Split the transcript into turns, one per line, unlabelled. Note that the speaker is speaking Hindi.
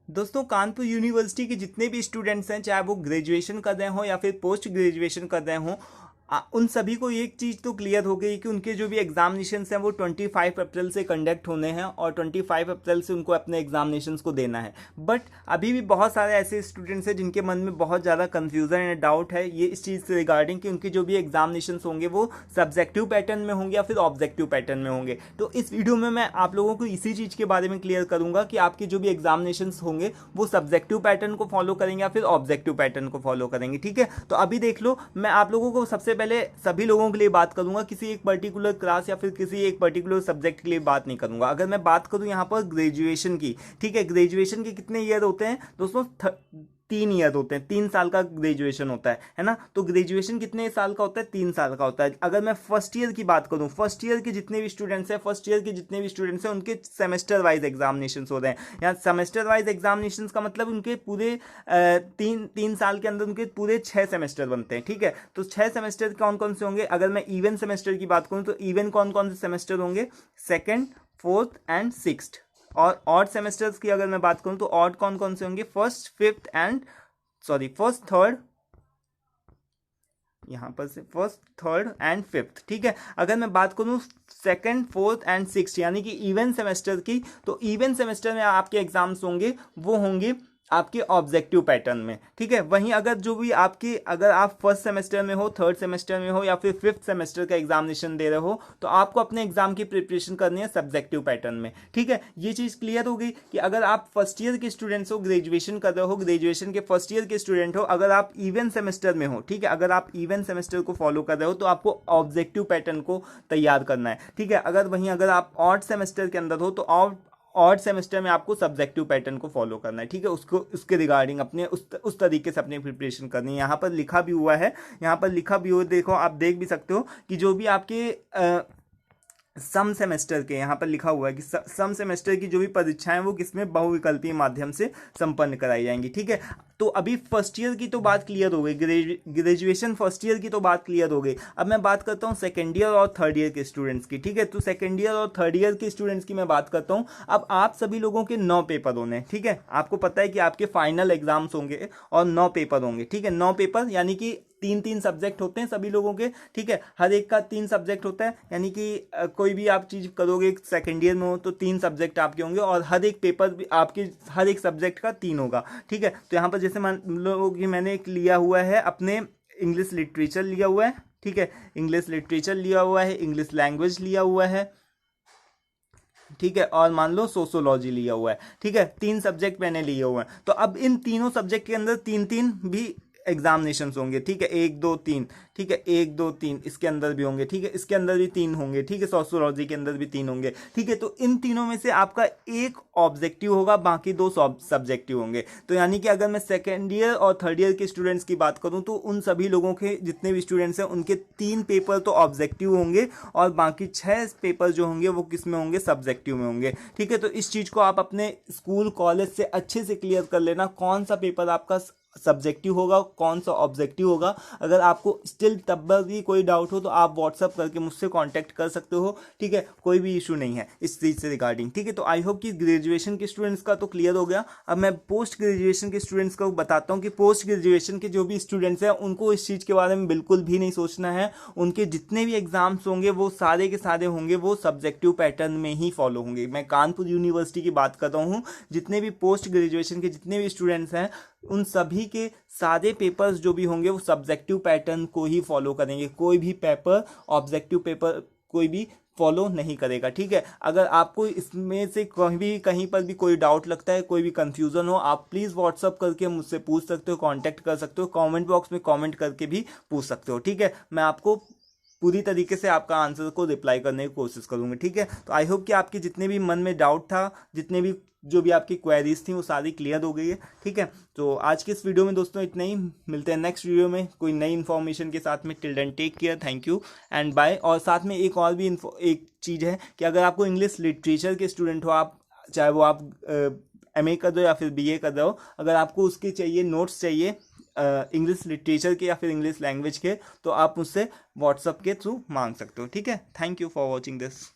दोस्तों कानपुर यूनिवर्सिटी के जितने भी स्टूडेंट्स हैं, चाहे वो ग्रेजुएशन कर रहे हों या फिर पोस्ट ग्रेजुएशन कर रहे हों, उन सभी को एक चीज़ तो क्लियर हो गई कि उनके जो भी एग्जामिनेशंस हैं वो 25 अप्रैल से कंडक्ट होने हैं और 25 अप्रैल से उनको अपने एग्जामिनेशंस को देना है। बट अभी भी बहुत सारे ऐसे स्टूडेंट्स हैं जिनके मन में बहुत ज़्यादा कन्फ्यूज़न एंड डाउट है ये इस चीज़ से रिगार्डिंग कि उनके जो भी एग्जामिनेशंस होंगे वो सब्जेक्टिव पैटर्न में होंगे या फिर ऑब्जेक्टिव पैटर्न में होंगे। तो इस वीडियो में मैं आप लोगों को इसी चीज़ के बारे में क्लियर करूंगा कि आपके जो भी एग्जामिनेशंस होंगे वो सब्जेक्टिव पैटर्न को फॉलो करेंगे या फिर ऑब्जेक्टिव पैटर्न को फॉलो करेंगे। ठीक है, तो अभी देख लो, मैं आप लोगों को सबसे पहले सभी लोगों के लिए बात करूंगा, किसी एक पर्टिकुलर क्लास या फिर किसी एक पर्टिकुलर सब्जेक्ट के लिए बात नहीं करूंगा। अगर मैं बात करूं यहाँ पर ग्रेजुएशन की, ठीक है, ग्रेजुएशन के कितने ईयर होते हैं दोस्तों? 3 ईयर होते हैं, 3 साल का ग्रेजुएशन होता है ना। तो ग्रेजुएशन कितने साल का होता है? 3 साल का होता है। अगर मैं फर्स्ट ईयर की बात करूं, फर्स्ट ईयर के जितने भी स्टूडेंट्स हैं, उनके सेमेस्टर वाइज एग्जामिनेशन हो रहे हैं। यहाँ सेमेस्टर वाइज एग्जामिनेशन का मतलब उनके पूरे तीन साल के अंदर उनके पूरे 6 सेमेस्टर बनते हैं। ठीक है, तो 6 सेमेस्टर कौन कौन से होंगे? अगर मैं इवन सेमेस्टर की बात करूं तो इवन कौन कौन से सेमेस्टर होंगे? Second, fourth and sixth. और ऑड सेमेस्टर्स की अगर मैं बात करूं तो ऑड कौन कौन से होंगे? फर्स्ट, थर्ड, यहां पर से फर्स्ट, थर्ड एंड फिफ्थ। ठीक है, अगर मैं बात करूं सेकंड, फोर्थ एंड सिक्स्थ यानी कि इवन सेमेस्टर की, तो इवन सेमेस्टर में आपके एग्जाम्स होंगे वो होंगे आपके ऑब्जेक्टिव पैटर्न में। ठीक है, वहीं अगर आप फर्स्ट सेमेस्टर में हो, थर्ड सेमेस्टर में हो या फिर फिफ्थ सेमेस्टर का एग्जामिनेशन दे रहे हो तो आपको अपने एग्जाम की प्रिपरेशन करनी है सब्जेक्टिव पैटर्न में। ठीक है, ये चीज़ क्लियर हो गई कि अगर आप फर्स्ट ईयर के स्टूडेंट्स हो, ग्रेजुएशन कर रहे हो, ग्रेजुएशन के फर्स्ट ईयर के स्टूडेंट हो, अगर आप इवन सेमेस्टर में हो, ठीक है, अगर आप इवन सेमेस्टर को फॉलो कर रहे हो तो आपको ऑब्जेक्टिव पैटर्न को तैयार करना है। ठीक है, अगर आप ऑड सेमेस्टर के अंदर हो तो ऑड सेमेस्टर में आपको सब्जेक्टिव पैटर्न को फॉलो करना है। ठीक है, उसके रिगार्डिंग अपने उस तरीके से अपनी प्रिपरेशन करनी है। यहाँ पर लिखा भी हुआ है, देखो, आप देख भी सकते हो कि जो भी आपके सम सेमेस्टर के यहाँ पर लिखा हुआ है कि सम सेमेस्टर की जो भी परीक्षाएं वो किसमें बहुविकल्पीय माध्यम से संपन्न कराई जाएंगी। ठीक है, तो अभी फर्स्ट ईयर की तो बात क्लियर हो गई, ग्रेजुएशन फर्स्ट ईयर की तो बात क्लियर हो गई। अब मैं बात करता हूँ सेकेंड ईयर और थर्ड ईयर के स्टूडेंट्स की। ठीक है, तो सेकेंड ईयर और थर्ड ईयर के स्टूडेंट्स की मैं बात करता हूँ। अब आप सभी लोगों के 9 पेपर होने, ठीक है, आपको पता है कि आपके फाइनल एग्जाम्स होंगे और 9 पेपर होंगे। ठीक है, 9 पेपर यानी कि 3-3 सब्जेक्ट होते हैं सभी लोगों के। ठीक है, हर एक का 3 सब्जेक्ट होता है, यानी कि कोई भी आप चीज़ करोगे सेकेंड ईयर में हो तो 3 सब्जेक्ट आपके होंगे और हर एक पेपर भी आपके हर एक सब्जेक्ट का 3 होगा। ठीक है, तो यहाँ पर जैसे मान लो कि मैंने एक लिया हुआ है अपने इंग्लिश लिटरेचर लिया हुआ है। ठीक है, इंग्लिश लिटरेचर लिया हुआ है, इंग्लिश लैंग्वेज लिया हुआ है, ठीक है, और मान लो सोशोलॉजी लिया हुआ है। ठीक है, 3 सब्जेक्ट मैंने लिए हुए हैं। तो अब इन तीनों सब्जेक्ट के अंदर 3-3 भी एग्जामिनेशंस होंगे। ठीक है, 1 2 3, ठीक है, 1 2 3 इसके अंदर भी होंगे। ठीक है, इसके अंदर भी 3 होंगे। ठीक है, सोशियोलॉजी के अंदर भी 3 होंगे। ठीक है, तो इन तीनों में से आपका एक ऑब्जेक्टिव होगा, बाकी 2 सब्जेक्टिव होंगे। तो यानी कि अगर मैं सेकेंड ईयर और थर्ड ईयर के स्टूडेंट्स की बात करूं तो उन सभी लोगों के जितने भी स्टूडेंट्स हैं उनके 3 पेपर तो ऑब्जेक्टिव होंगे और बाकी 6 पेपर जो होंगे वो किस में होंगे? सब्जेक्टिव में होंगे। ठीक है, तो इस चीज़ को आप अपने स्कूल कॉलेज से अच्छे से क्लियर कर लेना, कौन सा पेपर आपका सब्जेक्टिव होगा, कौन सा ऑब्जेक्टिव होगा। अगर आपको स्टिल तब भी कोई डाउट हो तो आप व्हाट्सअप करके मुझसे कांटेक्ट कर सकते हो। ठीक है, कोई भी इशू नहीं है इस चीज़ से रिगार्डिंग। ठीक है, तो आई होप कि ग्रेजुएशन के स्टूडेंट्स का तो क्लियर हो गया। अब मैं पोस्ट ग्रेजुएशन के स्टूडेंट्स को बताता हूँ कि पोस्ट ग्रेजुएशन के जो भी स्टूडेंट्स हैं उनको इस चीज़ के बारे में बिल्कुल भी नहीं सोचना है। उनके जितने भी एग्जाम्स होंगे वो सारे के सारे होंगे वो सब्जेक्टिव पैटर्न में ही फॉलो होंगे। मैं कानपुर यूनिवर्सिटी की बात कर रहा हूँ, जितने भी पोस्ट ग्रेजुएशन के जितने भी स्टूडेंट्स हैं उन सभी के सारे पेपर्स जो भी होंगे वो सब्जेक्टिव पैटर्न को ही फॉलो करेंगे। कोई भी पेपर ऑब्जेक्टिव पेपर कोई भी फॉलो नहीं करेगा। ठीक है, अगर आपको इसमें से कहीं पर भी कोई डाउट लगता है, कोई भी कंफ्यूजन हो, आप प्लीज़ व्हाट्सअप करके मुझसे पूछ सकते हो, कांटेक्ट कर सकते हो, कमेंट बॉक्स में कमेंट करके भी पूछ सकते हो। ठीक है, मैं आपको पूरी तरीके से आपका आंसर को रिप्लाई करने की कोशिश करूंगा। ठीक है, तो आई होप कि आपके जितने भी मन में डाउट था, जितने भी जो भी आपकी क्वेरीज थी वो सारी क्लियर हो गई है। ठीक है, तो आज के इस वीडियो में दोस्तों इतना ही। मिलते हैं नेक्स्ट वीडियो में कोई नई इन्फॉर्मेशन के साथ में। Till then take care, thank you and bye. और साथ में एक और भी एक चीज़ है कि अगर आपको इंग्लिश लिटरेचर के स्टूडेंट हो, आप चाहे वो आप MA कर दो या फिर BA कर रहे हो, अगर आपको उसके चाहिए नोट्स चाहिए इंग्लिश लिटरेचर के या फिर इंग्लिश लैंग्वेज के, तो आप मुझसे व्हाट्सअप के थ्रू मांग सकते हो। ठीक है, thank you for watching this.